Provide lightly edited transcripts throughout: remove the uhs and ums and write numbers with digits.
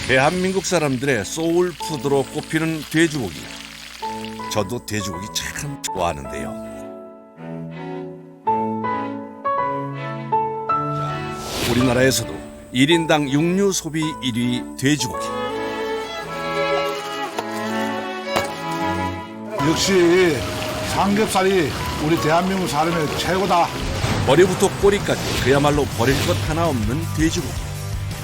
대한민국 사람들의 소울푸드로 꼽히는 돼지고기. 저도 돼지고기 참 좋아하는데요. 자, 우리나라에서도 1인당 육류 소비 1위 돼지고기. 역시 삼겹살이 우리 대한민국 사람의 최고다. 머리부터 꼬리까지 그야말로 버릴 것 하나 없는 돼지고기.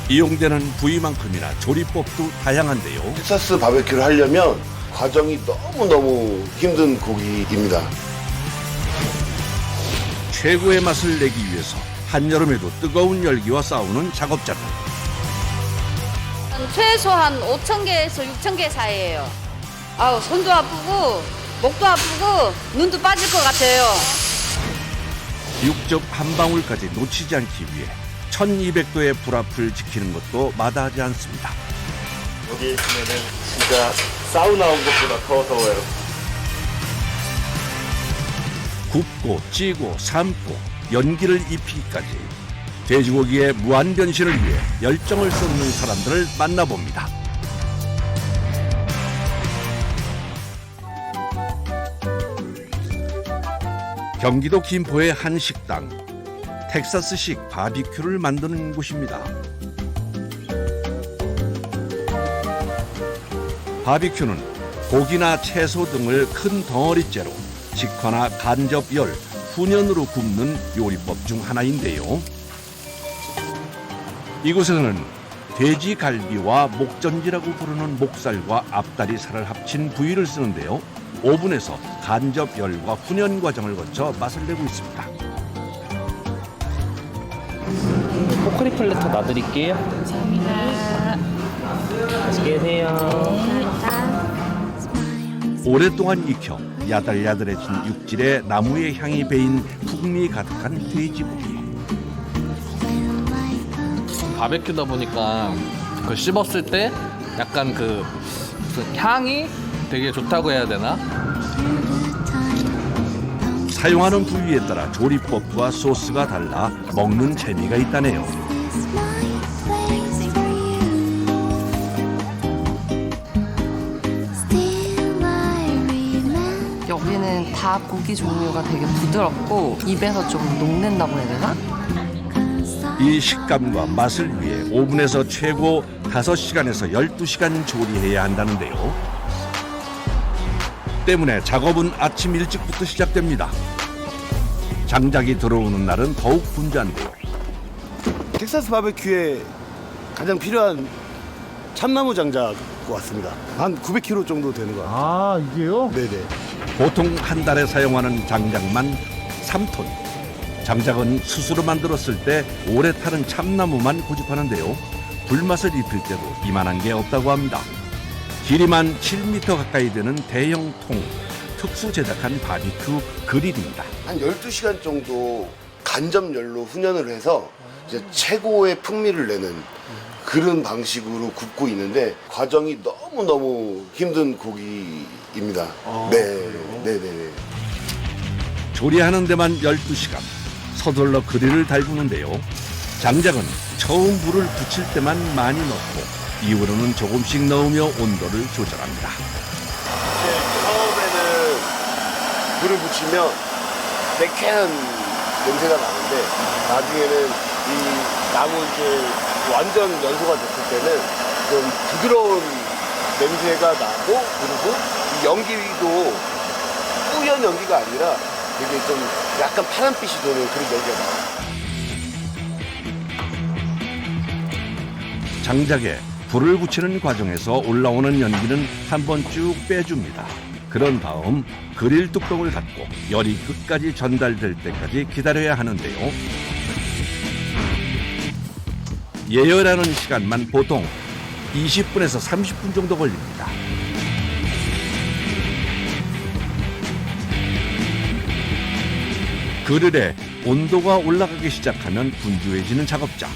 이용되는 부위만큼이나 조리법도 다양한데요. 텍사스 바베큐를 하려면 과정이 너무너무 힘든 고기입니다. 최고의 맛을 내기 위해서 한여름에도 뜨거운 열기와 싸우는 작업자들. 최소한 5,000개에서 6,000개 사이예요. 아우, 손도 아프고 목도 아프고 눈도 빠질 것 같아요. 육즙 한 방울까지 놓치지 않기 위해 1200도의 불 앞을 지키는 것도 마다하지 않습니다. 여기 있으면은 진짜 사우나 온 것보다 더 더워요. 굽고 찌고 삶고 연기를 입히기까지 돼지고기의 무한 변신을 위해 열정을 쏟는 사람들을 만나봅니다. 경기도 김포의 한 식당. 텍사스식 바비큐를 만드는 곳입니다. 바비큐는 고기나 채소 등을 큰 덩어리째로 직화나 간접 열, 훈연으로 굽는 요리법 중 하나인데요. 이곳에서는 돼지 갈비와 목전지라고 부르는 목살과 앞다리살을 합친 부위를 쓰는데요. 오븐에서 간접 열과 훈연 과정을 거쳐 맛을 내고 있습니다. 포크리 플래터 놔드릴게요. 감사합니다. 맛있게 드세요. 오랫동안 익혀 야들야들해진 육질에 나무의 향이 배인 풍미 가득한 돼지고기. 바베큐다 보니까 그 씹었을 때 약간 그 향이 되게 좋다고 해야 되나? 사용하는 부위에 따라 조리법과 소스가 달라 먹는 재미가 있다네요. 여기는 다 고기 종류가 되게 부드럽고 입에서 좀 녹는다고 해야 되나? 이 식감과 맛을 위해 오븐에서 최고 5시간에서 12시간 조리해야 한다는데요. 때문에 작업은 아침 일찍부터 시작됩니다. 장작이 들어오는 날은 더욱 분주한데요. 텍사스 바베큐에 가장 필요한 참나무 장작 왔습니다. 한 900kg 정도 되는 것 같아요. 아, 이게요? 네네. 보통 한 달에 사용하는 장작만 3톤. 장작은 스스로 만들었을 때 오래 타는 참나무만 고집하는데요. 불맛을 입힐 때도 이만한 게 없다고 합니다. 길이만 7m 가까이 되는 대형 통, 특수 제작한 바비큐 그릴입니다. 한 12시간 정도 간접 열로 훈연을 해서 이제 최고의 풍미를 내는 그런 방식으로 굽고 있는데 과정이 너무너무 힘든 고기입니다. 네네네. 조리하는 데만 12시간. 서둘러 그릴을 달구는데요. 장작은 처음 불을 붙일 때만 많이 넣고 이후로는 조금씩 넣으며 온도를 조절합니다. 처음에는 불을 붙이면 매캐한 냄새가 나는데 나중에는 이 나무 이제 완전 연소가 됐을 때는 좀 부드러운 냄새가 나고 그리고 이 연기도 뿌연 연기가 아니라 되게 좀 약간 파란빛이 도는 그런 연기가 나요. 장작에 불을 붙이는 과정에서 올라오는 연기는 한번 쭉 빼줍니다. 그런 다음 그릴 뚜껑을 닫고 열이 끝까지 전달될 때까지 기다려야 하는데요. 예열하는 시간만 보통 20분에서 30분 정도 걸립니다. 그릴에 온도가 올라가기 시작하면 분주해지는 작업자.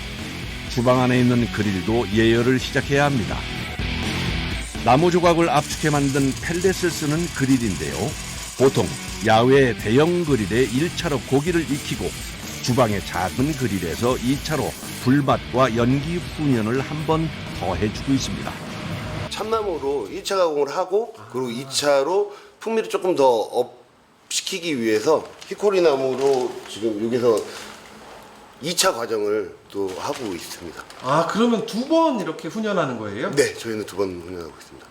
주방 안에 있는 그릴도 예열을 시작해야 합니다. 나무 조각을 압축해 만든 펠렛을 쓰는 그릴인데요. 보통 야외 대형 그릴에 1차로 고기를 익히고 주방의 작은 그릴에서 2차로 불맛과 연기 훈연을 한 번 더 해주고 있습니다. 참나무로 1차 가공을 하고 그리고 2차로 풍미를 조금 더 업시키기 위해서 히코리 나무로 지금 여기서 2차 과정을 또 하고 있습니다. 아, 그러면 2번 이렇게 훈연하는 거예요? 네, 저희는 2번 훈련하고 있습니다.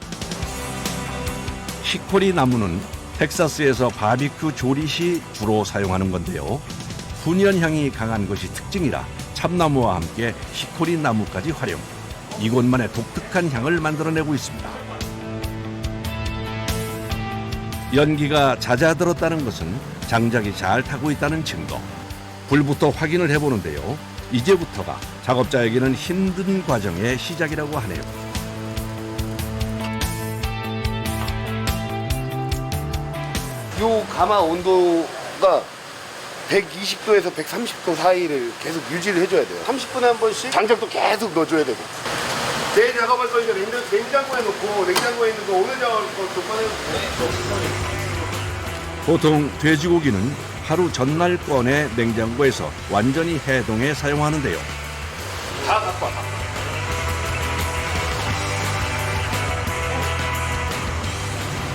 히코리 나무는 텍사스에서 바비큐 조리 시 주로 사용하는 건데요. 훈연향이 강한 것이 특징이라 참나무와 함께 히코리 나무까지 활용. 이곳만의 독특한 향을 만들어내고 있습니다. 연기가 잦아들었다는 것은 장작이 잘 타고 있다는 증거. 불부터 확인을 해보는데요. 이제부터가 작업자에게는 힘든 과정의 시작이라고 하네요. 요 가마 온도가 120도에서 130도 사이를 계속 유지를 해줘야 돼요. 30분에 한 번씩 장작도 계속 넣어줘야 되고. 내일 작업할 거니까 냉장고에 놓고 냉장고에 있는 거 오늘 작업할 거또 꺼내면 보통 돼지고기는 하루 전날 꺼내 냉장고에서 완전히 해동해 사용하는데요. 다 갖고 와.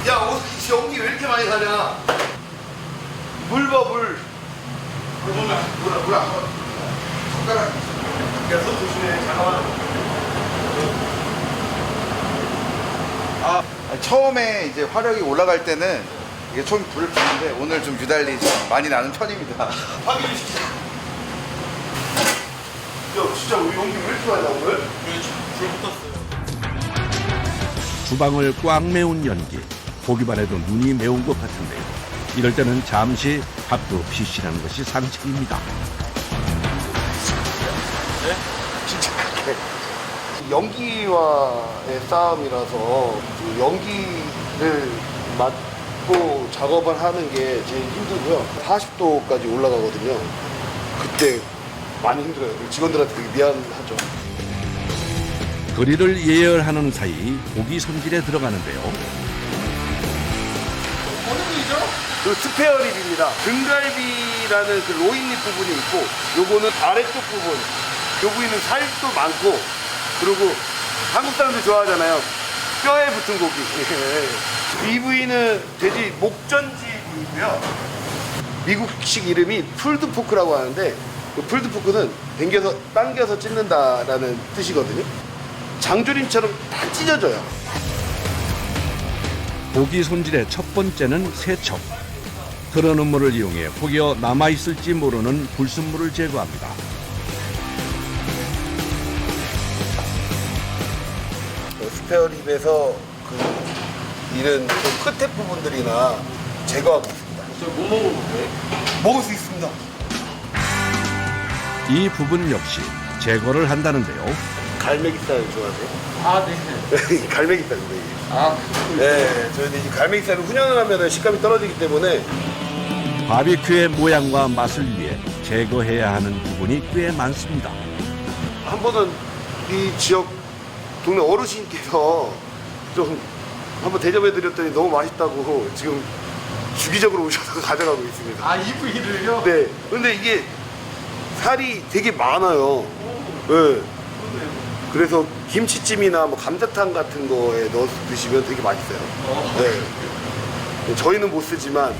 야, 어디서 연기 왜 이렇게 많이 사냐? 물 봐, 물. 물아. 젓가락. 야, 손 조심해. 잠깐만. 처음에 이제 화력이 올라갈 때는 이게 좀 불을 피는데 오늘 좀 유달리 좀 많이 나는 편입니다. 확인해 주시죠. 야, 진짜 우리 연기 왜 이렇게 많이 나오는 거야? 불 붙었어요. 주방을 꽉 메운 연기. 보기만 해도 눈이 매운 것 같은데요. 이럴 때는 잠시 밥도 피시라는 것이 상식입니다. 연기와의 싸움이라서 그 연기를 맡고 작업을 하는 게 제일 힘들고요. 40도까지 올라가거든요. 그때 많이 힘들어요. 직원들한테 되게 미안하죠. 그릴을 예열하는 사이 고기 손질에 들어가는데요. 어느 부위죠? 그 스페어립입니다. 등갈비라는 그 로인잎 부분이 있고, 요거는 아래쪽 부분. 요 부위는 살도 많고, 그리고 한국 사람들 좋아하잖아요. 뼈에 붙은 고기. 이 부위는 돼지 목전집이고요. 미국식 이름이 풀드포크라고 하는데, 그 풀드포크는 당겨서 찢는다라는 뜻이거든요. 장조림처럼 다 찢어져요. 고기 손질의 첫 번째는 세척. 흐르는 물을 이용해 혹여 남아있을지 모르는 불순물을 제거합니다. 스페어립에서 그 이런 좀 끝에 부분들이나 제거하고 있습니다. 뭐 먹는 건데? 먹을 수 있습니다. 이 부분 역시 제거를 한다는데요. 갈매기살 좋아하세요? 아, 네. 갈매기살입니다. 이게. 아, 네, 저희는 이 갈매기살을 훈연을 하면 식감이 떨어지기 때문에 바비큐의 모양과 맛을 위해 제거해야 하는 부분이 꽤 많습니다. 한 번은 이 지역 동네 어르신께서 좀 한번 대접해드렸더니 너무 맛있다고 지금 주기적으로 오셔서 가져가고 있습니다. 아, 이 부위를요? 네. 근데 이게 살이 되게 많아요. 네. 그래서 김치찜이나 뭐 감자탕 같은 거에 넣어서 드시면 되게 맛있어요. 네. 저희는 못 쓰지만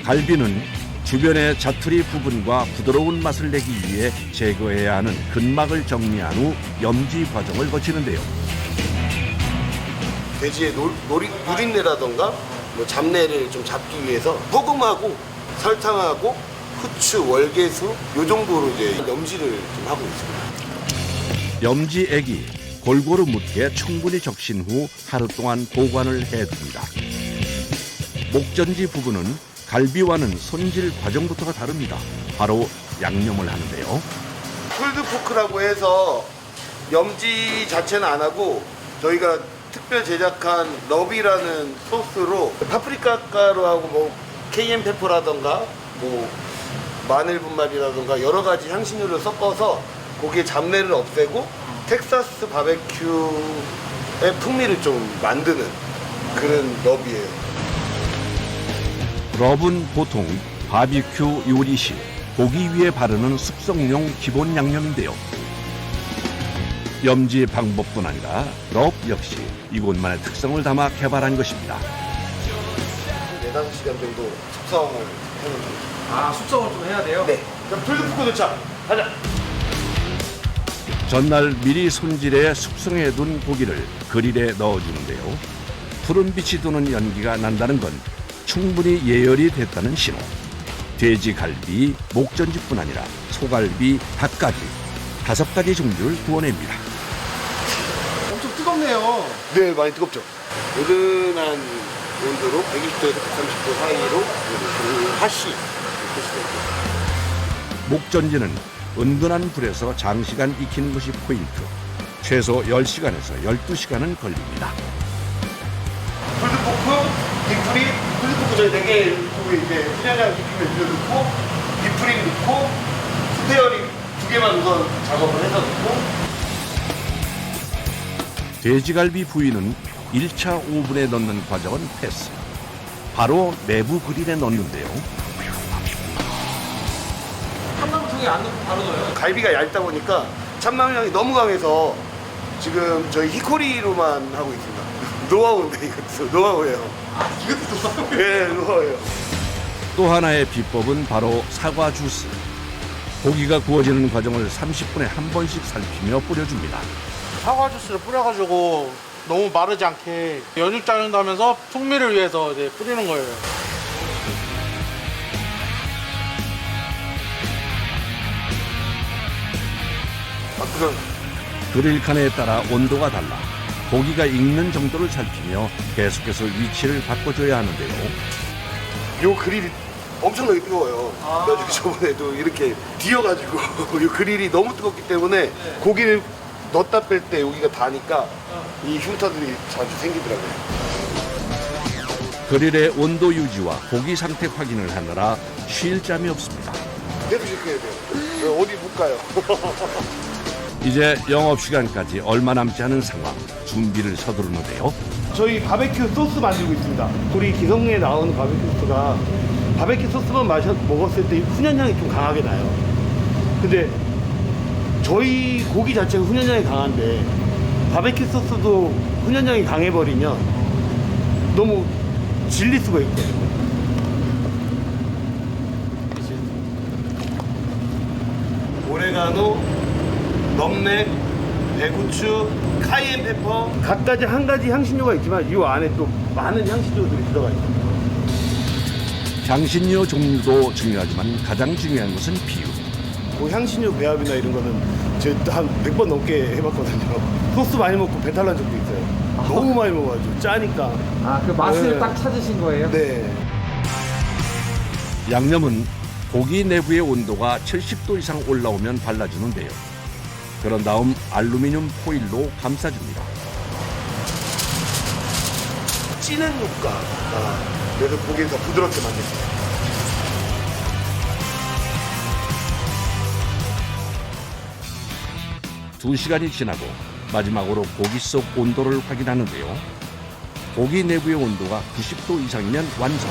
갈비는 주변의 자투리 부분과 부드러운 맛을 내기 위해 제거해야 하는 근막을 정리한 후 염지 과정을 거치는데요. 돼지의 누린내라던가 뭐 잡내를 좀 잡기 위해서 소금하고 설탕하고 후추, 월계수 요 정도로 이제 염지를 좀 하고 있습니다. 염지액이 골고루 묻게 충분히 적신 후 하루 동안 보관을 해둡니다. 목전지 부분은 갈비와는 손질 과정부터가 다릅니다. 바로 양념을 하는데요. 풀드포크라고 해서 염지 자체는 안 하고 저희가 특별 제작한 러비라는 소스로 파프리카 가루하고 뭐 케이엔 페퍼라던가 뭐 마늘 분말이라던가 여러 가지 향신료를 섞어서 고기의 잡내를 없애고 텍사스 바베큐의 풍미를 좀 만드는 그런 러비예요. 러브는 보통 바비큐 요리 시 고기 위에 바르는 숙성용 기본 양념인데요. 염지 방법뿐 아니라 럽 역시 이곳만의 특성을 담아 개발한 것입니다. 4-5시간 정도 숙성을 해놓은 거죠. 아, 숙성을 좀 해야 돼요? 네. 그럼 불도 끄고 넣자. 가자. 전날 미리 손질해 숙성해둔 고기를 그릴에 넣어주는데요. 푸른 빛이 도는 연기가 난다는 건 충분히 예열이 됐다는 신호. 돼지갈비, 목전지뿐 아니라 소갈비, 닭까지 5가지 종류를 구워냅니다. 엄청 뜨겁네요. 네, 많이 뜨겁죠. 은은한 온도로 120도에서 130도 사이로 하시 목전지는 은근한 불에서 장시간 익히는 것이 포인트. 최소 10시간에서 12시간은 걸립니다. 풀드포크, 빅프리, 풀드포크 저희 4개 고기 이제 훈연장 익히면 넣고 빅프리 넣고 스페어링 2개만 우선 작업을 해서 넣고 돼지갈비 부위는 1차 오븐에 넣는 과정은 패스. 바로 내부 그릴에 넣는데요. 한방통에 안 넣고 바로 넣어요. 갈비가 얇다 보니까 참마늘향이 너무 강해서 지금 저희 히코리로만 하고 있습니다. 노하우인데 이것도 노하우예요. 아, 이것도 노하우예요? 네, 노하우예요. 또 하나의 비법은 바로 사과 주스. 고기가 구워지는 과정을 30분에 한 번씩 살피며 뿌려줍니다. 사과 주스를 뿌려가지고 너무 마르지 않게 연육 짜는다면서 풍미를 위해서 이제 뿌리는 거예요. 그럼 그릴칸에 따라 온도가 달라 고기가 익는 정도를 살피며 계속해서 위치를 바꿔줘야 하는데요. 요 그릴이 엄청나게 뜨거워요. 그래가지고 저번에도 이렇게 뒤어가지고 요 그릴이 너무 뜨겁기 때문에 고기를 넣었다 뺄 때 여기가 다니까 이 흉터들이 자주 생기더라고요. 그릴의 온도 유지와 고기 상태 확인을 하느라 쉴 잠이 없습니다. 계속 이렇게 해야 돼요. 어디 못 가요. 이제 영업시간까지 얼마 남지 않은 상황. 준비를 서두르는데요. 저희 바베큐 소스 만들고 있습니다. 우리 기성에 나오는 바베큐 소스가 바베큐 소스만 먹었을 때 훈연향이 좀 강하게 나요. 근데 저희 고기 자체가 훈연향이 강한데 바베큐 소스도 훈연향이 강해버리면 너무 질릴 수가 있거든요. 오레가노, 넘맥, 배고추, 카이엔 페퍼 각가지 한 가지 향신료가 있지만 이 안에 또 많은 향신료들이 들어가 있습니다. 향신료 종류도 중요하지만 가장 중요한 것은 비율. 그 향신료 배합이나 이런 거는 제가 한 100번 넘게 해봤거든요. 소스 많이 먹고 배탈 난 적도 있어요. 너무 많이 먹어가지고 짜니까. 아, 그 맛을 네. 딱 찾으신 거예요? 네. 양념은 고기 내부의 온도가 70도 이상 올라오면 발라주는데요. 그런 다음 알루미늄 포일로 감싸줍니다. 찌는 효과. 그래서 고기를 더 부드럽게 만듭니다. 두 시간이 지나고 마지막으로 고기 속 온도를 확인하는데요. 고기 내부의 온도가 90도 이상이면 완성.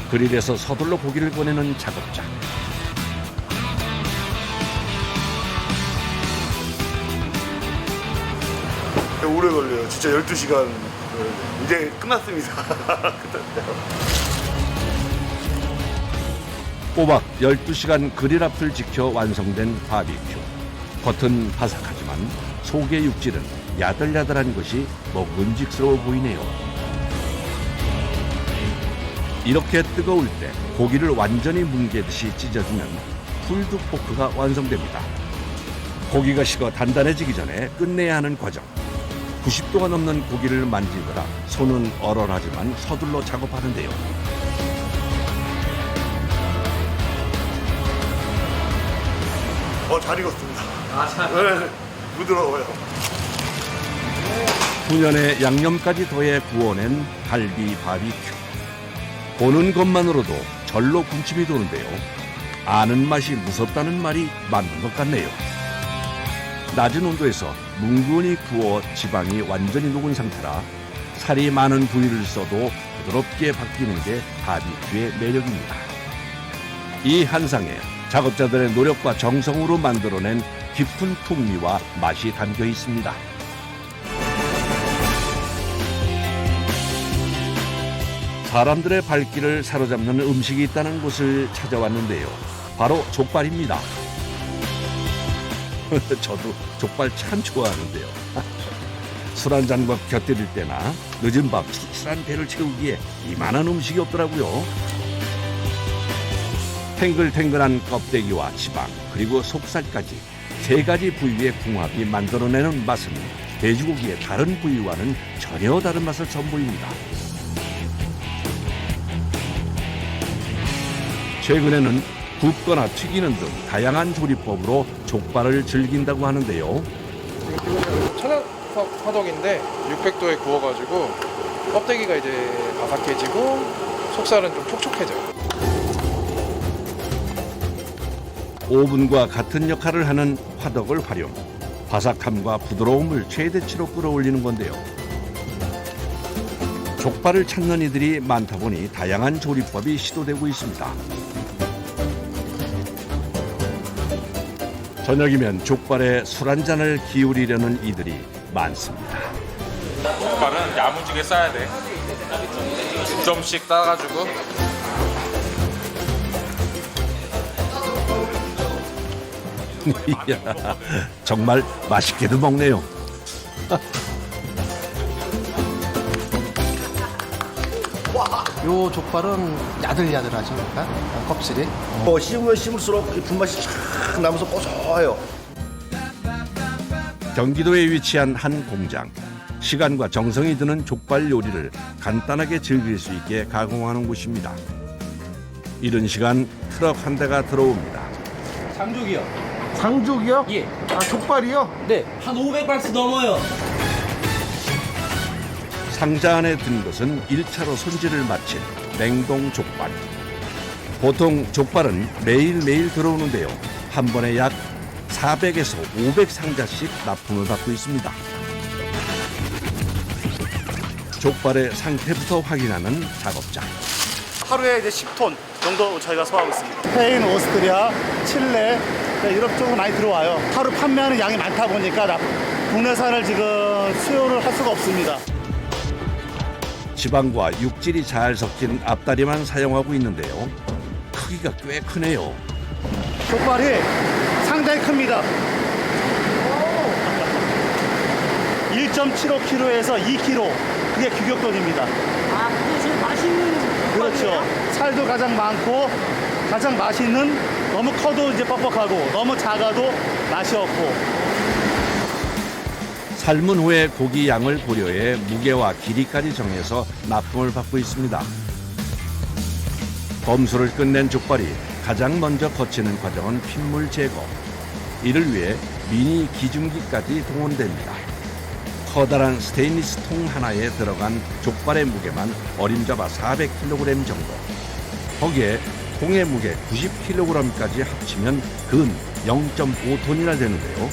그릴에서 서둘러 고기를 꺼내는 작업자. 오래 걸려요. 진짜 12시간. 이제 끝났습니다. 꼬박 12시간 그릴 앞을 지켜 완성된 바비큐. 겉은 바삭하지만 속의 육질은 야들야들한 것이 먹음직스러워 보이네요. 이렇게 뜨거울 때 고기를 완전히 뭉개듯이 찢어주면 풀드포크가 완성됩니다. 고기가 식어 단단해지기 전에 끝내야 하는 과정. 90도가 넘는 고기를 만지느라 손은 얼얼하지만 서둘러 작업하는데요. 잘 익었습니다. 잘. 네, 부드러워요. 훈연에 양념까지 더해 구워낸 갈비 바비큐. 보는 것만으로도 절로 군침이 도는데요. 아는 맛이 무섭다는 말이 맞는 것 같네요. 낮은 온도에서 뭉근히 구워 지방이 완전히 녹은 상태라 살이 많은 부위를 써도 부드럽게 바뀌는 게 바비큐의 매력입니다. 이 한상에 작업자들의 노력과 정성으로 만들어낸 깊은 풍미와 맛이 담겨 있습니다. 사람들의 발길을 사로잡는 음식이 있다는 곳을 찾아왔는데요. 바로 족발입니다. 저도 족발 참 좋아하는데요. 술 한잔과 곁들일 때나 늦은 밤 출출한 배를 채우기에 이만한 음식이 없더라고요. 탱글탱글한 껍데기와 지방 그리고 속살까지 세 가지 부위의 궁합이 만들어내는 맛은 돼지고기의 다른 부위와는 전혀 다른 맛을 선보입니다. 최근에는 굽거나 튀기는 등 다양한 조리법으로 족발을 즐긴다고 하는데요. 천연석 화덕인데 600도에 구워가지고 껍데기가 이제 바삭해지고 속살은 좀 촉촉해져요. 오븐과 같은 역할을 하는 화덕을 활용, 바삭함과 부드러움을 최대치로 끌어올리는 건데요. 족발을 찾는 이들이 많다 보니 다양한 조리법이 시도되고 있습니다. 저녁이면 족발에 술 한잔을 기울이려는 이들이 많습니다. 족발은 야무지게 싸야 돼. 2점씩 싸가지고. 이야, 정말 맛있게도 먹네요. 요 족발은 야들야들하죠. 약간 껍질이. 씹으면 씹을수록 이 불맛이 쫙 나면서 고소해요. 경기도에 위치한 한 공장. 시간과 정성이 드는 족발 요리를 간단하게 즐길 수 있게 가공하는 곳입니다. 이른 시간 트럭 한 대가 들어옵니다. 장족이요. 장족이요? 예. 아, 족발이요? 네. 한 500박스 넘어요. 상자 안에 든 것은 1차로 손질을 마친 냉동 족발. 보통 족발은 매일매일 들어오는데요. 한 번에 약 400에서 500상자씩 납품을 받고 있습니다. 족발의 상태부터 확인하는 작업자. 하루에 이제 10톤 정도 저희가 소화하고 있습니다. 스페인, 오스트리아, 칠레 유럽 쪽으로 많이 들어와요. 하루 판매하는 양이 많다 보니까 국내산을 지금 수요를 할 수가 없습니다. 지방과 육질이 잘 섞인 앞다리만 사용하고 있는데요. 크기가 꽤 크네요. 족발이 상당히 큽니다. 1.75kg에서 2kg. 그게 규격돈입니다. 아, 그게 제일 맛있는. 그렇죠. 살도 가장 많고 가장 맛있는, 너무 커도 이제 뻑뻑하고 너무 작아도 맛이 없고. 삶은 후에 고기 양을 고려해 무게와 길이까지 정해서 납품을 받고 있습니다. 검수를 끝낸 족발이 가장 먼저 거치는 과정은 핏물 제거. 이를 위해 미니 기중기까지 동원됩니다. 커다란 스테인리스 통 하나에 들어간 족발의 무게만 어림잡아 400kg 정도. 거기에 통의 무게 90kg까지 합치면 근 0.5톤이나 되는데요.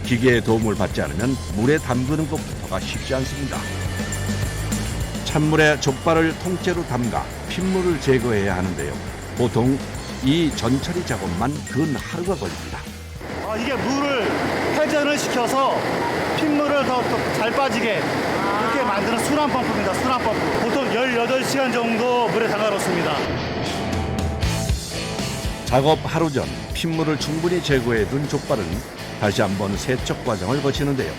기계의 도움을 받지 않으면 물에 담그는 것부터가 쉽지 않습니다. 찬물에 족발을 통째로 담가 핏물을 제거해야 하는데요. 보통 이 전처리 작업만 근 하루가 걸립니다. 이게 물을 회전을 시켜서 핏물을 더 잘 빠지게 그렇게 만드는 순환 펌프입니다. 순환 펌프. 보통 18시간 정도 물에 담가 놓습니다. 작업 하루 전 핏물을 충분히 제거해 둔 족발은 다시 한번 세척 과정을 거치는데요.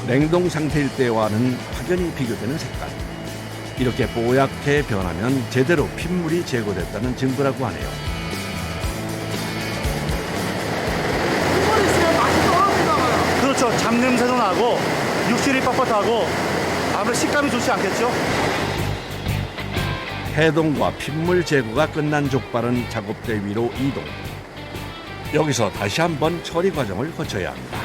냉동 상태일 때와는 확연히 비교되는 색깔. 이렇게 뽀얗게 변하면 제대로 핏물이 제거됐다는 증거라고 하네요. 그렇죠. 잡냄새도 나고 육질이 뻣뻣하고 아무래도 식감이 좋지 않겠죠? 해동과 핏물 제거가 끝난 족발은 작업대 위로 이동. 여기서 다시 한번 처리 과정을 거쳐야 합니다.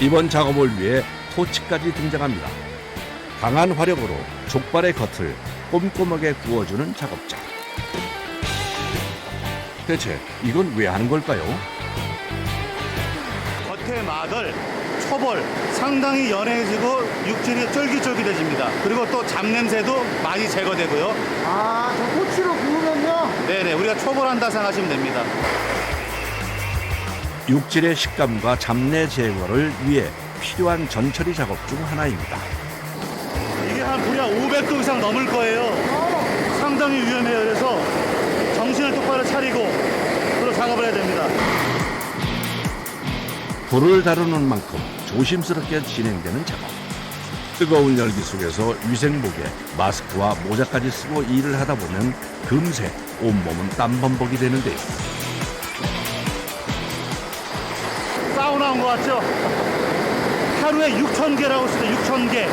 이번 작업을 위해 토치까지 등장합니다. 강한 화력으로 족발의 겉을 꼼꼼하게 구워주는 작업자. 대체 이건 왜 하는 걸까요? 겉의 막을 초벌 상당히 연해지고 육질이 쫄깃쫄깃해집니다. 그리고 또 잡냄새도 많이 제거되고요. 아, 저 토치로 구우면요? 네네, 우리가 초벌한다 생각하시면 됩니다. 육질의 식감과 잡내 제거를 위해 필요한 전처리 작업 중 하나입니다. 이게 한 불이 한 500도 이상 넘을 거예요. 상당히 위험해요. 그래서 정신을 똑바로 차리고 그런 작업을 해야 됩니다. 불을 다루는 만큼 조심스럽게 진행되는 작업. 뜨거운 열기 속에서 위생복에 마스크와 모자까지 쓰고 일을 하다 보면 금세 온몸은 땀범벅이 되는데요. 사우나 온 것 같죠? 하루에 6,000개라고 쓰죠. 6,000개.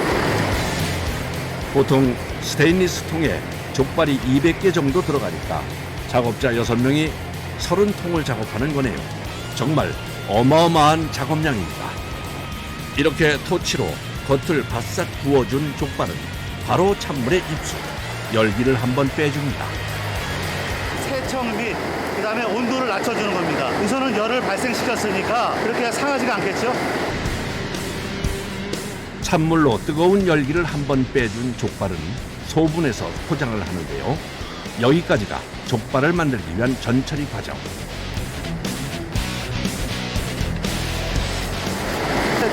보통 스테인리스 통에 족발이 200개 정도 들어가니까 작업자 6명이 30통을 작업하는 거네요. 정말 어마어마한 작업량입니다. 이렇게 토치로 겉을 바싹 구워준 족발은 바로 찬물에 입수, 열기를 한번 빼줍니다. 세청 및 그다음에 온도를 낮춰주는 겁니다. 우선은 열을 발생시켰으니까 그렇게 상하지가 않겠죠? 찬물로 뜨거운 열기를 한번 빼준 족발은 소분해서 포장을 하는데요. 여기까지가 족발을 만들기 위한 전처리 과정.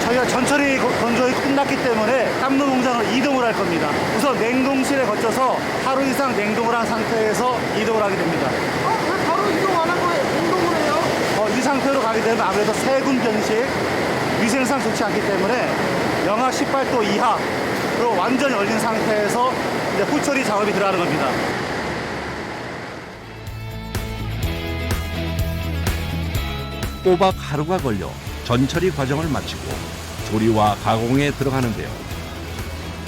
저희가 전처리 건조가 끝났기 때문에 땀로 공장으로 이동을 할 겁니다. 우선 냉동실에 거쳐서 하루 이상 냉동을 한 상태에서 이동을 하게 됩니다. 왜 바로 이동 안 한 거예요? 운동을 해요? 이 상태로 가게 되면 아무래도 세균 변식, 위생상 좋지 않기 때문에 영하 18도 이하로 완전 열린 상태에서 이제 후처리 작업이 들어가는 겁니다. 꼬박 하루가 걸려 전처리 과정을 마치고 조리와 가공에 들어가는데요.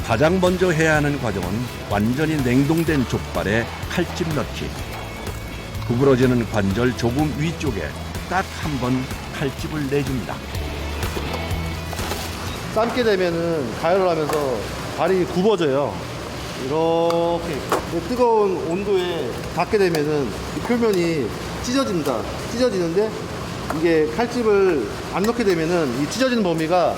가장 먼저 해야 하는 과정은 완전히 냉동된 족발에 칼집 넣기. 구부러지는 관절 조금 위쪽에 딱 한 번 칼집을 내줍니다. 삶게 되면은 가열을 하면서 발이 굽어져요. 이렇게 뜨거운 온도에 닿게 되면은 이 표면이 찢어집니다. 찢어지는데 이게 칼집을 안 넣게 되면은 이 찢어지는 범위가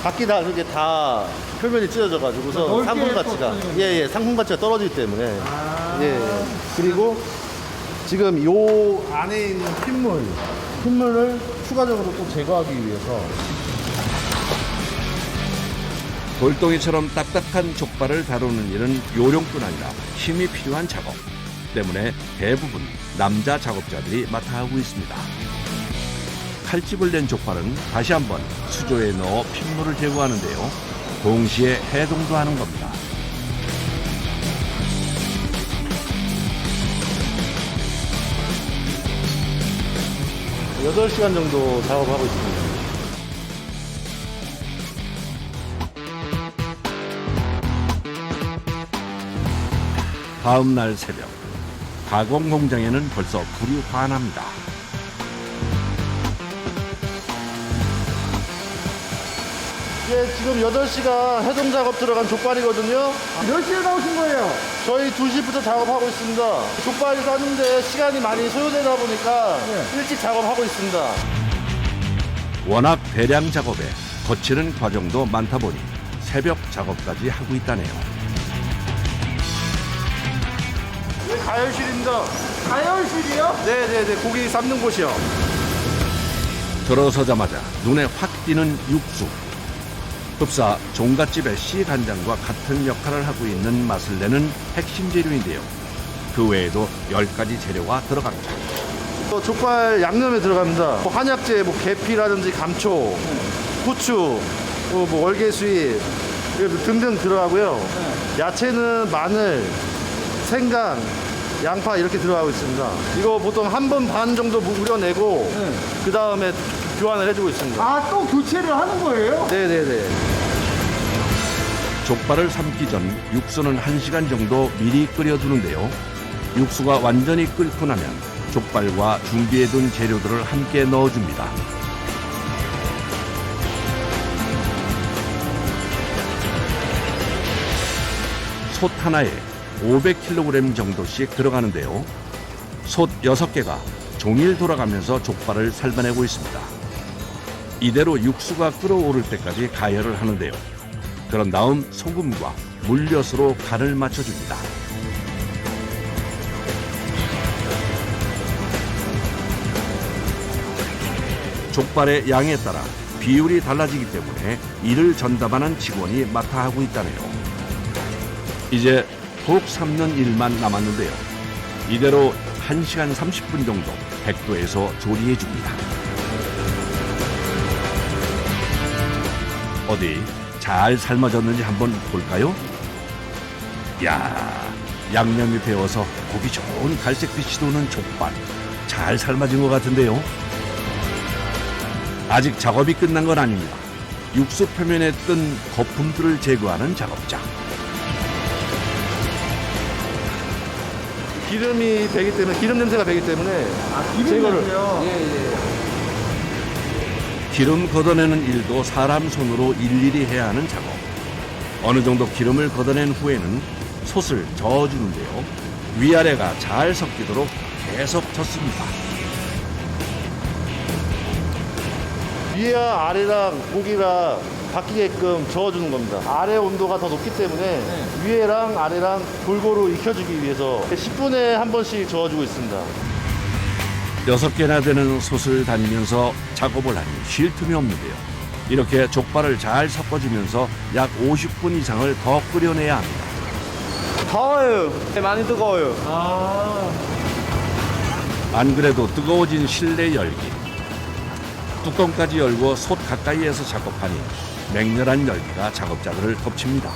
각기 다르게 다 표면이 찢어져가지고서 상품 가치가 상품 가치가 떨어지기 때문에 그리고 지금 요 안에 있는 핏물을 추가적으로 또 제거하기 위해서 돌덩이처럼 딱딱한 족발을 다루는 일은 요령뿐 아니라 힘이 필요한 작업 때문에 대부분 남자 작업자들이 맡아 하고 있습니다. 칼집을 낸 족발은 다시 한번 수조에 넣어 핏물을 제거하는데요. 동시에 해동도 하는 겁니다. 8시간 정도 작업하고 있습니다. 다음 날 새벽, 가공 공장에는 벌써 불이 환합니다. 지금 8시간 해동 작업 들어간 족발이거든요. 몇 시에 나오신 거예요? 저희 2시부터 작업하고 있습니다. 족발이 쌌는데 시간이 많이 소요되다 보니까 일찍 작업하고 있습니다. 워낙 대량 작업에 거치는 과정도 많다 보니 새벽 작업까지 하고 있다네요. 가열실입니다. 가열실이요? 네네네, 고기 삶는 곳이요. 들어서자마자 눈에 확 띄는 육수. 흡사 종갓집의 씨 간장과 같은 역할을 하고 있는 맛을 내는 핵심 재료인데요. 그 외에도 10가지 재료가 들어갑니다. 족발 양념에 들어갑니다. 한약재, 계피라든지 감초, 후추, 월계수잎 등등 들어가고요. 야채는 마늘, 생강, 양파 이렇게 들어가고 있습니다. 이거 보통 1번 반 정도 우려내고 그 다음에 교환을 해주고 있습니다. 아, 또 교체를 하는 거예요? 네네네. 족발을 삶기 전 육수는 1시간 정도 미리 끓여두는데요. 육수가 완전히 끓고 나면 족발과 준비해둔 재료들을 함께 넣어줍니다. 솥 하나에 500kg 정도씩 들어가는데요. 솥 6개가 종일 돌아가면서 족발을 삶아내고 있습니다. 이대로 육수가 끓어오를 때까지 가열을 하는데요. 그런 다음 소금과 물엿으로 간을 맞춰줍니다. 족발의 양에 따라 비율이 달라지기 때문에 이를 전담하는 직원이 맡아 하고 있다네요. 이제 푹 삶는 일만 남았는데요. 이대로 1시간 30분 정도 100도에서 조리해 줍니다. 어디 잘 삶아졌는지 한번 볼까요? 야, 양념이 배어서 고기 좋은 갈색빛이 도는 족발 잘 삶아진 것 같은데요. 아직 작업이 끝난 건 아닙니다. 육수 표면에 뜬 거품들을 제거하는 작업자. 기름이 배기 때문에 기름 냄새가 배기 때문에 제거를. 기름 걷어내는 일도 사람 손으로 일일이 해야 하는 작업. 어느 정도 기름을 걷어낸 후에는 솥을 저어주는데요. 위아래가 잘 섞이도록 계속 젓습니다. 위와 아래랑 고기가 바뀌게끔 저어주는 겁니다. 아래 온도가 더 높기 때문에 위에랑 아래랑 골고루 익혀주기 위해서 10분에 한 번씩 저어주고 있습니다. 6개나 되는 솥을 다니면서 작업을 하니 쉴 틈이 없는데요. 이렇게 족발을 잘 섞어주면서 약 50분 이상을 더 끓여내야 합니다. 더워요. 많이 뜨거워요. 안 그래도 뜨거워진 실내 열기. 뚜껑까지 열고 솥 가까이에서 작업하니 맹렬한 열기가 작업자들을 덮칩니다.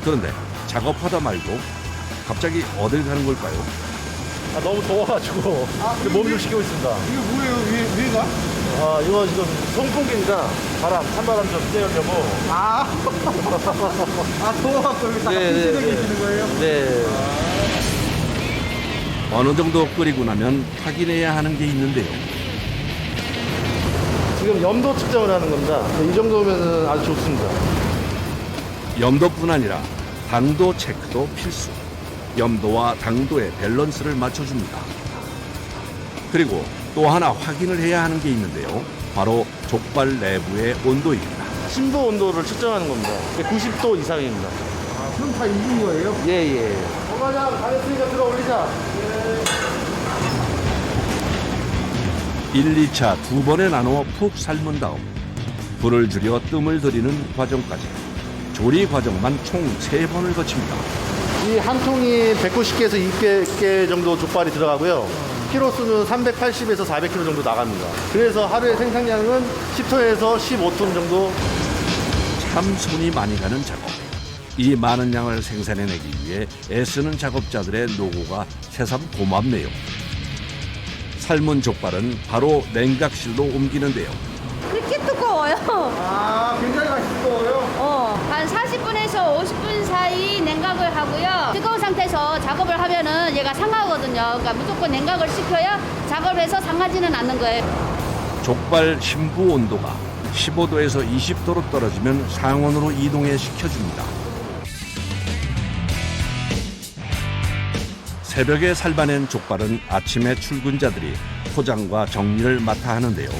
그런데 작업하다 말고 갑자기 어딜 가는 걸까요? 너무 더워가지고 몸 좀 식히고 있습니다. 이게 뭐예요? 위가? 이거 지금 송풍기입니다. 찬바람 좀 쐬려고. 더워갖고 여기 딱 네. 계시는 거예요? 네. 어느 정도 끓이고 나면 확인해야 하는 게 있는데요. 지금 염도 측정을 하는 겁니다. 이 정도면 아주 좋습니다. 염도뿐 아니라 당도 체크도 필수. 염도와 당도의 밸런스를 맞춰줍니다. 그리고 또 하나 확인을 해야 하는 게 있는데요. 바로 족발 내부의 온도입니다. 심도 온도를 측정하는 겁니다. 90도 이상입니다. 그럼 다 익은 거예요? 예. 어마장 다 됐으니까 들어 올리자. 1, 2차 두 번에 나누어 푹 삶은 다음 불을 줄여 뜸을 들이는 과정까지 조리 과정만 총 3번을 거칩니다. 이 한 통이 190개에서 200개 정도 족발이 들어가고요. 키로수는 380에서 400kg 정도 나갑니다. 그래서 하루의 생산량은 10톤에서 15톤 정도. 참 손이 많이 가는 작업. 이 많은 양을 생산해내기 위해 애쓰는 작업자들의 노고가 새삼 고맙네요. 삶은 족발은 바로 냉각실로 옮기는데요. 그렇게 뜨거워요. 굉장히 맛있어요. 한 40분에서 50분 사이 냉각을 하고요. 뜨거운 상태에서 작업을 하면은 얘가 상하거든요. 그러니까 무조건 냉각을 시켜야 작업을 해서 상하지는 않는 거예요. 족발 심부 온도가 15도에서 20도로 떨어지면 상온으로 이동해 식혀줍니다. 새벽에 삶아낸 족발은 아침에 출근자들이 포장과 정리를 맡아 하는데요.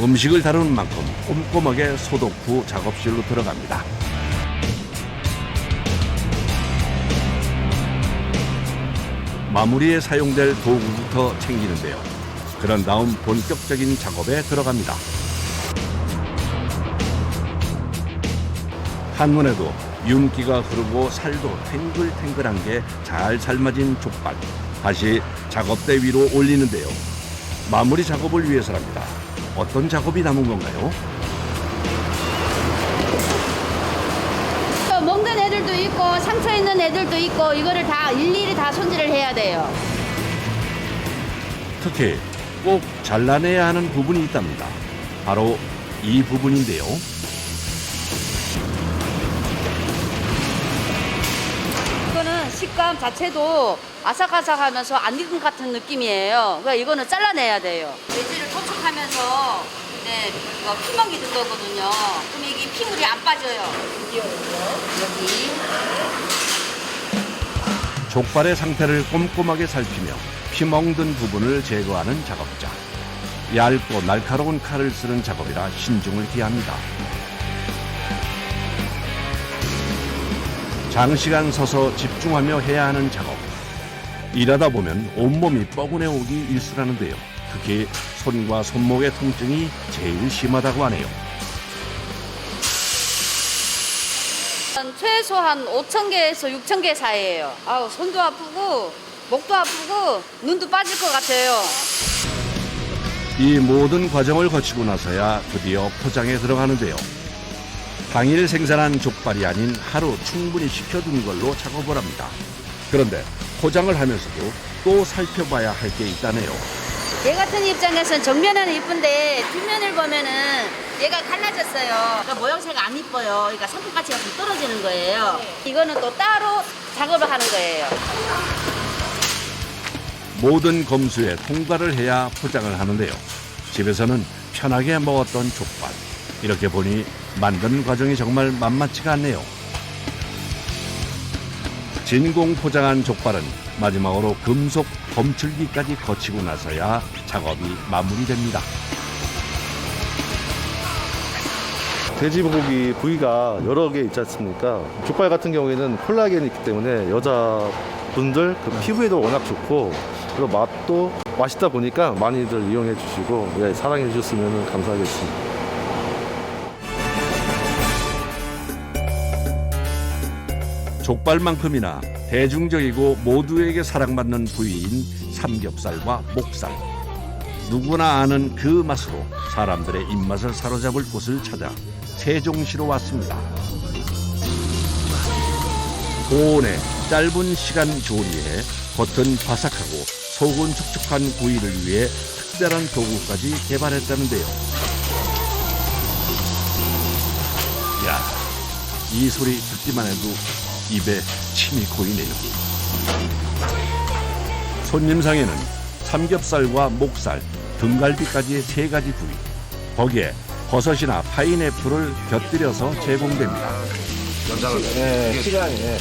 음식을 다루는 만큼 꼼꼼하게 소독 후 작업실로 들어갑니다. 마무리에 사용될 도구부터 챙기는데요. 그런 다음 본격적인 작업에 들어갑니다. 한눈에도 윤기가 흐르고 살도 탱글탱글한 게 잘 삶아진 족발. 다시 작업대 위로 올리는데요. 마무리 작업을 위해서랍니다. 어떤 작업이 남은 건가요? 먹는 애들도 있고 상처 있는 애들도 있고 이거를 다 일일이 다 손질을 해야 돼요. 특히 꼭 잘라내야 하는 부분이 있답니다. 바로 이 부분인데요. 이거는 식감 자체도 아삭아삭하면서 안 익은 것 같은 느낌이에요. 그러니까 이거는 잘라내야 돼요. 돼지를 토촉하면서 이거 피멍이 든 거거든요. 그럼 이게 피물이 안 빠져요. 여기. 족발의 상태를 꼼꼼하게 살피며 피멍든 부분을 제거하는 작업자. 얇고 날카로운 칼을 쓰는 작업이라 신중을 기합니다. 장시간 서서 집중하며 해야 하는 작업. 일하다 보면 온몸이 뻐근해 오기 일쑤라는데요. 특히 손과 손목의 통증이 제일 심하다고 하네요. 최소한 5,000개에서 6,000개 사이예요. 아우, 손도 아프고 목도 아프고 눈도 빠질 것 같아요. 이 모든 과정을 거치고 나서야 드디어 포장에 들어가는데요. 당일 생산한 족발이 아닌 하루 충분히 식혀둔 걸로 작업을 합니다. 그런데 포장을 하면서도 또 살펴봐야 할 게 있다네요. 얘 같은 입장에서는 정면은 이쁜데 뒷면을 보면은 얘가 갈라졌어요. 그러니까 모양새가 안 이뻐요. 그러니까 상품 가치가 좀 떨어지는 거예요. 이거는 또 따로 작업을 하는 거예요. 모든 검수에 통과를 해야 포장을 하는데요. 집에서는 편하게 먹었던 족발. 이렇게 보니 만드는 과정이 정말 만만치가 않네요. 진공 포장한 족발은 마지막으로 금속 검출기까지 거치고 나서야 작업이 마무리됩니다. 돼지고기 부위가 여러 개 있지 않습니까? 족발 같은 경우에는 콜라겐이 있기 때문에 여자분들 그 피부에도 워낙 좋고 그리고 맛도 맛있다 보니까 많이들 이용해 주시고 사랑해 주셨으면 감사하겠습니다. 족발만큼이나 대중적이고 모두에게 사랑받는 부위인 삼겹살과 목살. 누구나 아는 그 맛으로 사람들의 입맛을 사로잡을 곳을 찾아 세종시로 왔습니다. 고온에 짧은 시간 조리해 겉은 바삭하고 속은 촉촉한 구이를 위해 특별한 도구까지 개발했다는데요. 야, 이 소리 듣기만 해도 입에 침이 고이네요. 손님상에는 삼겹살과 목살, 등갈비까지 3가지 부위. 거기에 버섯이나 파인애플을 곁들여서 제공됩니다. 시간이.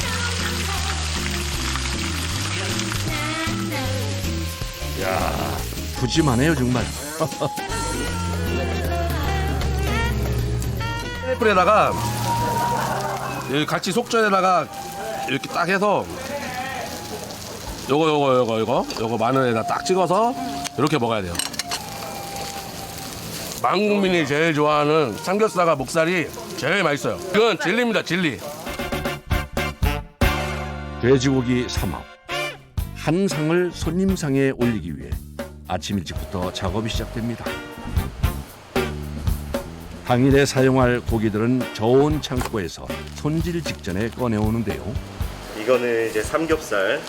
야, 푸짐하네요 정말. 애플에다가 여기 같이 속전에다가 이렇게 딱 해서 요거 마늘에다 딱 찍어서 이렇게 먹어야 돼요. 만국민이 제일 좋아하는 삼겹살과 목살이 제일 맛있어요. 이건 진리입니다, 진리. 돼지고기 삼합. 한 상을 손님상에 올리기 위해 아침 일찍부터 작업이 시작됩니다. 당일에 사용할 고기들은 저온 창고에서 손질 직전에 꺼내오는데요. 이거는 이제 삼겹살,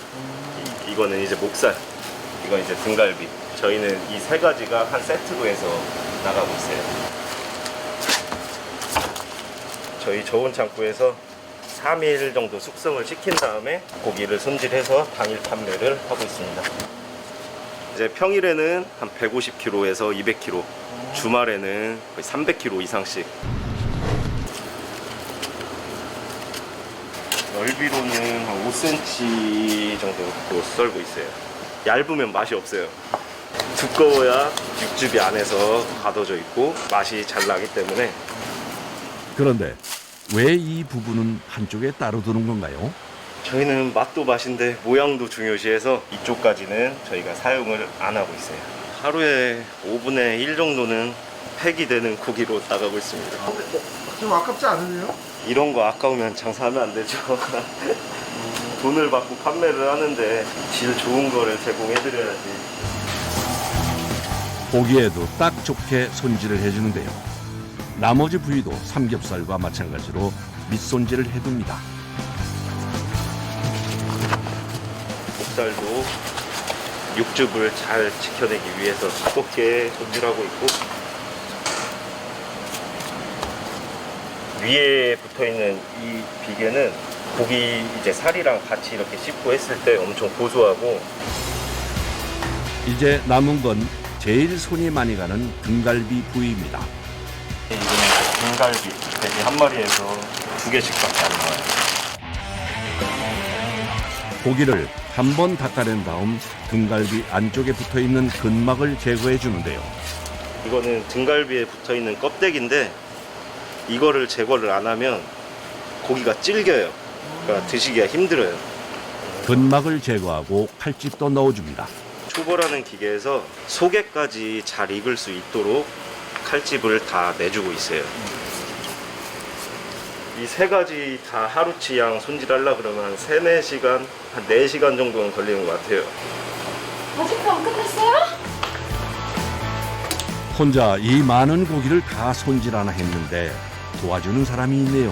이거는 이제 목살, 이건 이제 등갈비. 저희는 이 3가지가 한 세트로 해서 나가고 있어요. 저희 저온 창고에서 3일 정도 숙성을 시킨 다음에 고기를 손질해서 당일 판매를 하고 있습니다. 이제 평일에는 한 150kg에서 200kg, 주말에는 거의 300kg 이상씩. 넓이로는 한 5cm 정도 썰고 있어요. 얇으면 맛이 없어요. 두꺼워야 육즙이 안에서 가둬져 있고 맛이 잘 나기 때문에. 그런데 왜 이 부분은 한쪽에 따로 두는 건가요? 저희는 맛도 맛인데 모양도 중요시해서 이쪽까지는 저희가 사용을 안 하고 있어요. 하루에 5분의 1 정도는 폐기되는 고기로 나가고 있습니다. 좀 아깝지 않으세요? 이런 거 아까우면 장사하면 안 되죠. 돈을 받고 판매를 하는데 질 좋은 거를 제공해드려야지. 보기에도 딱 좋게 손질을 해주는데요. 나머지 부위도 삼겹살과 마찬가지로 밑손질을 해둡니다. 목살도 육즙을 잘 지켜내기 위해서 두껍게 손질하고 있고, 위에 붙어있는 이 비계는 고기 이제 살이랑 같이 이렇게 씹고 했을 때 엄청 고소하고. 이제 남은 건 제일 손이 많이 가는 등갈비 부위입니다. 이거는 등갈비, 돼지 한 마리에서 2개씩밖에 안 나와요. 고기를 한 번 닦아낸 다음 등갈비 안쪽에 붙어있는 근막을 제거해 주는데요. 이거는 등갈비에 붙어 있는 껍데기인데 이거를 제거를 안 하면 고기가 질겨요. 그러니까 드시기가 힘들어요. 근막을 제거하고 칼집도 넣어줍니다. 초벌하는 기계에서 속에까지 잘 익을 수 있도록 칼집을 다 내주고 있어요. 이 세 가지 다 하루치양 손질하려 그러면 한 3, 4시간, 한 4시간 정도는 걸리는 것 같아요. 아직도 안 끝났어요? 혼자 이 많은 고기를 다 손질하나 했는데 도와주는 사람이 있네요.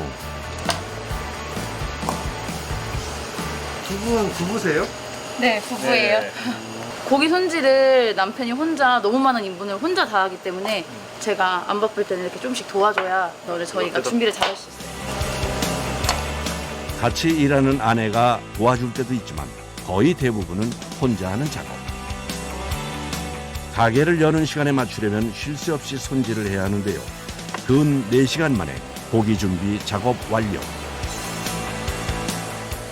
두 분 부부세요? 네, 부부예요. 고기 손질을 남편이 혼자 너무 많은 인분을 혼자 다 하기 때문에 제가 안 바쁠 때는 이렇게 조금씩 도와줘야 저희가 준비를 잘 할 수 있어요. 같이 일하는 아내가 도와줄 때도 있지만 거의 대부분은 혼자 하는 작업. 가게를 여는 시간에 맞추려면 쉴 새 없이 손질을 해야 하는데요. 근 4시간 만에 고기 준비 작업 완료.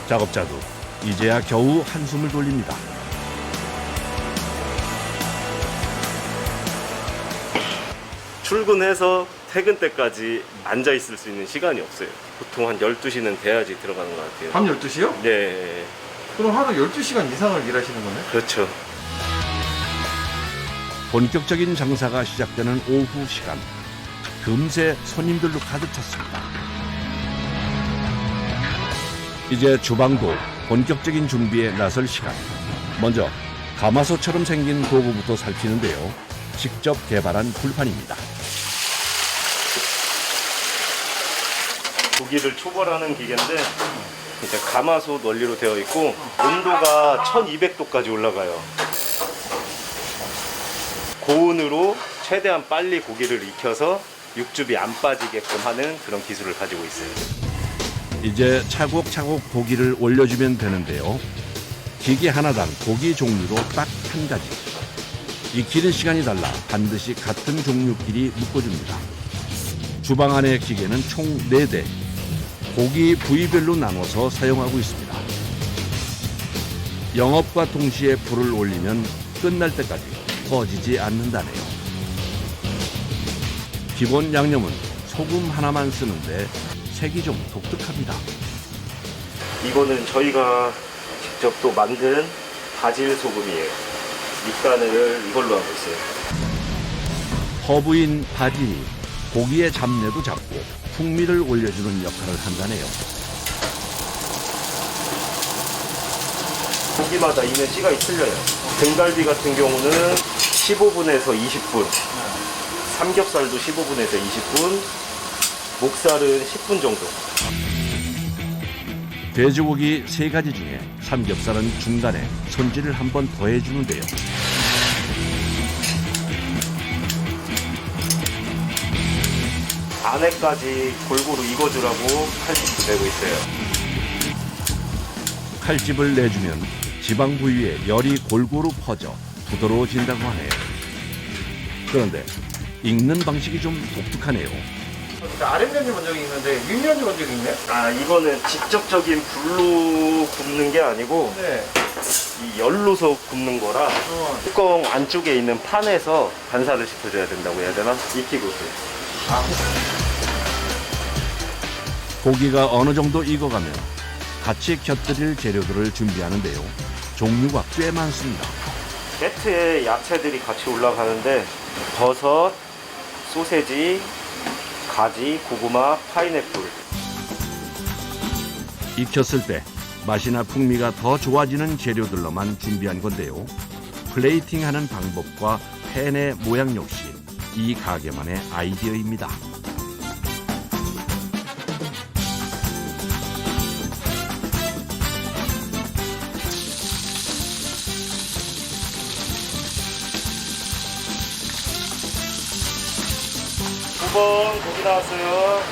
작업자도 이제야 겨우 한숨을 돌립니다. 출근해서 퇴근 때까지 앉아 있을 수 있는 시간이 없어요. 보통 한 12시는 돼야지 들어가는 것 같아요. 밤 12시요? 네, 그럼 하루 12시간 이상을 일하시는 거네? 그렇죠. 본격적인 장사가 시작되는 오후 시간. 금세 손님들로 가득 찼습니다. 이제 주방도 본격적인 준비에 나설 시간. 먼저 가마솥처럼 생긴 도구부터 살피는데요. 직접 개발한 불판입니다. 고기를 초벌하는 기계인데 이제 가마솥 원리로 되어 있고 온도가 1200도까지 올라가요. 고온으로 최대한 빨리 고기를 익혀서 육즙이 안 빠지게끔 하는 그런 기술을 가지고 있어요. 이제 차곡차곡 고기를 올려주면 되는데요. 기계 하나당 고기 종류로 딱 한 가지. 익히는 시간이 달라 반드시 같은 종류끼리 묶어줍니다. 주방 안의 기계는 총 4대. 고기 부위별로 나눠서 사용하고 있습니다. 영업과 동시에 불을 올리면 끝날 때까지 꺼지지 않는다네요. 기본 양념은 소금 하나만 쓰는데 색이 좀 독특합니다. 이거는 저희가 직접 또 만든 바질 소금이에요. 밑간을 이걸로 하고 있어요. 허브인 바질이 고기의 잡내도 잡고 풍미를 올려주는 역할을 한다네요. 고기마다 있는 씨가 틀려요. 등갈비 같은 경우는 15분에서 20분, 삼겹살도 15분에서 20분, 목살은 10분 정도. 돼지고기 3가지 중에 삼겹살은 중간에 손질을 한 번 더 해주는데요. 안에까지 골고루 익어주라고 칼집도 내고 있어요. 칼집을 내주면 지방 부위에 열이 골고루 퍼져 부드러워진다고 하네요. 그런데 익는 방식이 좀 독특하네요. 아랫면이 먼저 익는데 윗면이 먼저 익네? 아, 이거는 직접적인 불로 굽는 게 아니고 네. 이 열로서 굽는 거라 뚜껑 안쪽에 있는 판에서 반사를 시켜줘야 된다고 해야 되나? 익히고 있어요. 고기가 어느 정도 익어가면 같이 곁들일 재료들을 준비하는데요. 종류가 꽤 많습니다. 세트에 야채들이 같이 올라가는데 버섯, 소세지, 가지, 고구마, 파인애플. 익혔을 때 맛이나 풍미가 더 좋아지는 재료들로만 준비한 건데요. 플레이팅하는 방법과 팬의 모양 역시 이 가게만의 아이디어입니다. 고기 나왔어요.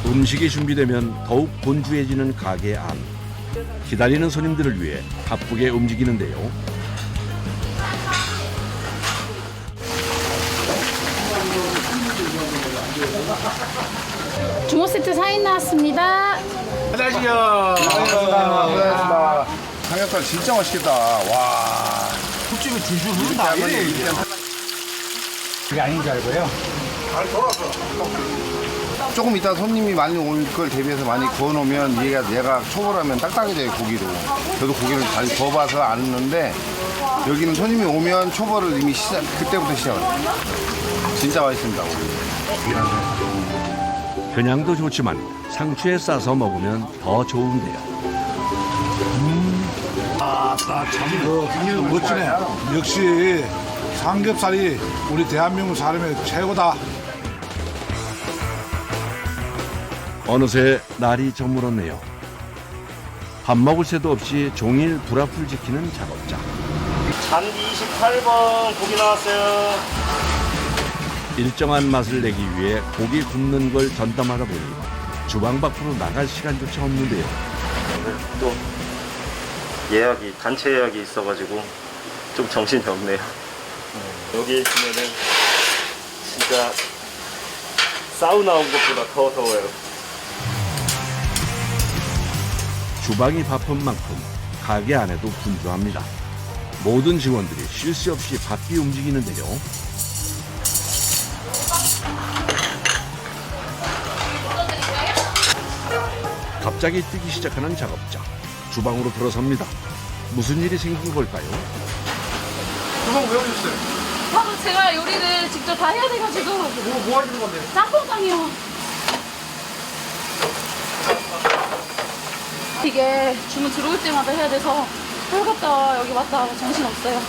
음식이 준비되면 더욱 분주해지는 가게 안. 기다리는 손님들을 위해 바쁘게 움직이는데요. 주모 세트 4인 나왔습니다. 고생하셨습니다. 고생하셨습니다. 삼겹살 진짜 맛있겠다. 와. 국집이 줄줄 흐른다. 이래 이게. 이게 아닌 줄 알고요. 조금 이따 손님이 많이 올 걸 대비해서 많이 구워놓으면 얘가 초벌하면 딱딱해져요, 고기도. 저도 고기를 잘 구워봐서 아는데 여기는 손님이 오면 초벌을 이미 그때부터 시작을 해요. 진짜 맛있습니다. 그냥도 좋지만 상추에 싸서 먹으면 더 좋은데요. 참 멋지네. 역시 삼겹살이 우리 대한민국 사람의 최고다. 어느새 날이 저물었네요. 밥 먹을 새도 없이 종일 불 앞을 지키는 작업자. 잔디 28번 고기 나왔어요. 일정한 맛을 내기 위해 고기 굽는 걸 전담하다 보니 주방 밖으로 나갈 시간조차 없는데요. 오늘 또 단체 예약이 있어가지고 좀 정신이 없네요. 여기 있으면은 진짜 사우나 온 것보다 더 더워요. 주방이 바쁜 만큼 가게 안에도 분주합니다. 모든 직원들이 쉴 새 없이 바삐 움직이는데요. 갑자기 뛰기 시작하는 작업자. 주방으로 들어섭니다. 무슨 일이 생긴 걸까요? 그거 왜 오셨어요? 하도 제가 요리를 직접 다 해야 돼가지고. 뭐 하시는 건데? 짬뽕탕이요. 이게 주문 들어올 때마다 해야 돼서 여기 갔다 와, 여기 왔다 와, 정신 없어요.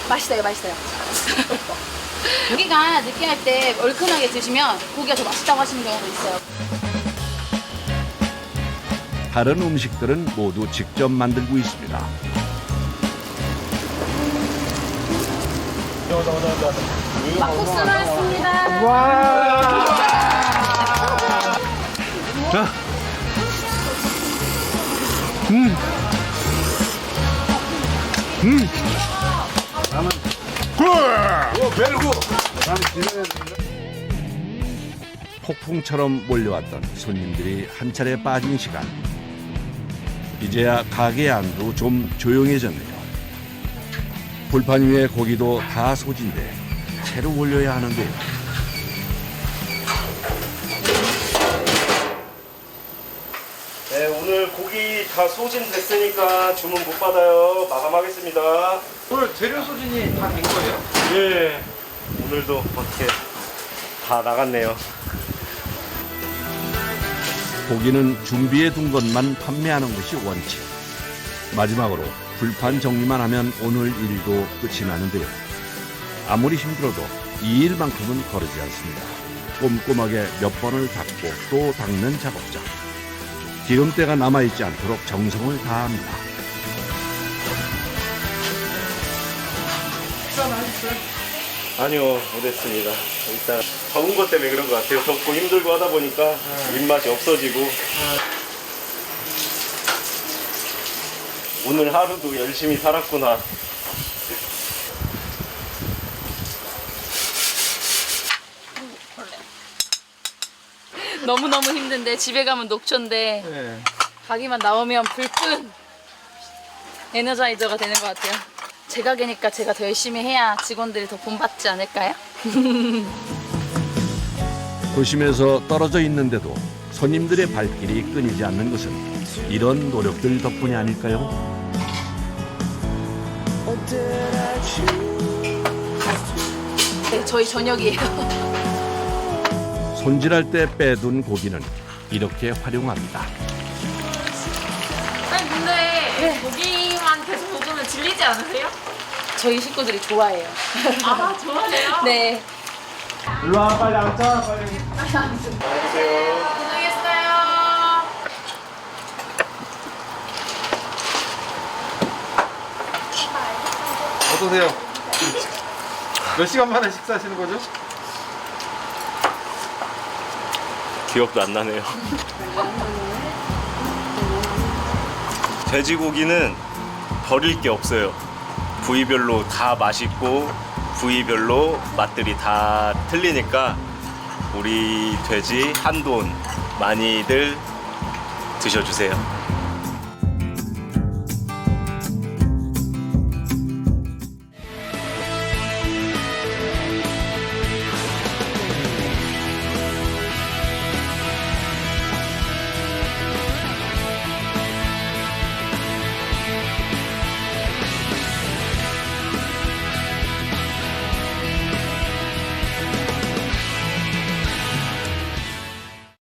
맛있어요, 맛있어요. 고기가 느끼할 때 얼큰하게 드시면 고기가 더 맛있다고 하시는 경우도 있어요. 다른 음식들은 모두 직접 만들고 있습니다. 막국수 나왔습니다. 자, 폭풍처럼 몰려왔던 손님들이 한 차례 빠진 시간. 이제야 가게 안도 좀 조용해졌네요. 불판 위에 고기도 다 소진돼 채로 올려야 하는데요. 네, 오늘 고기 다 소진됐으니까 주문 못 받아요. 마감하겠습니다. 오늘 재료 소진이 다 된 거예요? 예. 오늘도 어떻게 다 나갔네요. 고기는 준비해 둔 것만 판매하는 것이 원칙. 마지막으로 불판 정리만 하면 오늘 일도 끝이 나는데요. 아무리 힘들어도 이 일만큼은 거르지 않습니다. 꼼꼼하게 몇 번을 닦고 또 닦는 작업자. 기름때가 남아있지 않도록 정성을 다합니다. 식사는 하셨어요? 아니요, 못했습니다. 일단 더운 것 때문에 그런 것 같아요. 덥고 힘들고 하다 보니까 입맛이 없어지고. 오늘 하루도 열심히 살았구나. 너무너무 힘든데 집에 가면 녹초인데 네. 가기만 나오면 불끈 에너자이저가 되는 것 같아요. 제 가게니까 제가 더 열심히 해야 직원들이 더 본받지 않을까요? 도심에서 떨어져 있는데도 손님들의 발길이 끊이지 않는 것은 이런 노력들 덕분이 아닐까요? 네, 저희 저녁이에요. 손질할 때 빼둔 고기는 이렇게 활용합니다. 아니 근데 고기만 계속 먹으면 질리지 않으세요? 저희 식구들이 좋아해요. 아 좋아해요? 네. 일로 와, 빨리 앉아, 빨리. 안녕하세요. 고생했어요. 어떠세요? 몇 시간 만에 식사하시는 거죠? 기억도 안 나네요. 돼지고기는 버릴 게 없어요. 부위별로 다 맛있고 부위별로 맛들이 다 틀리니까 우리 돼지 한돈 많이들 드셔주세요.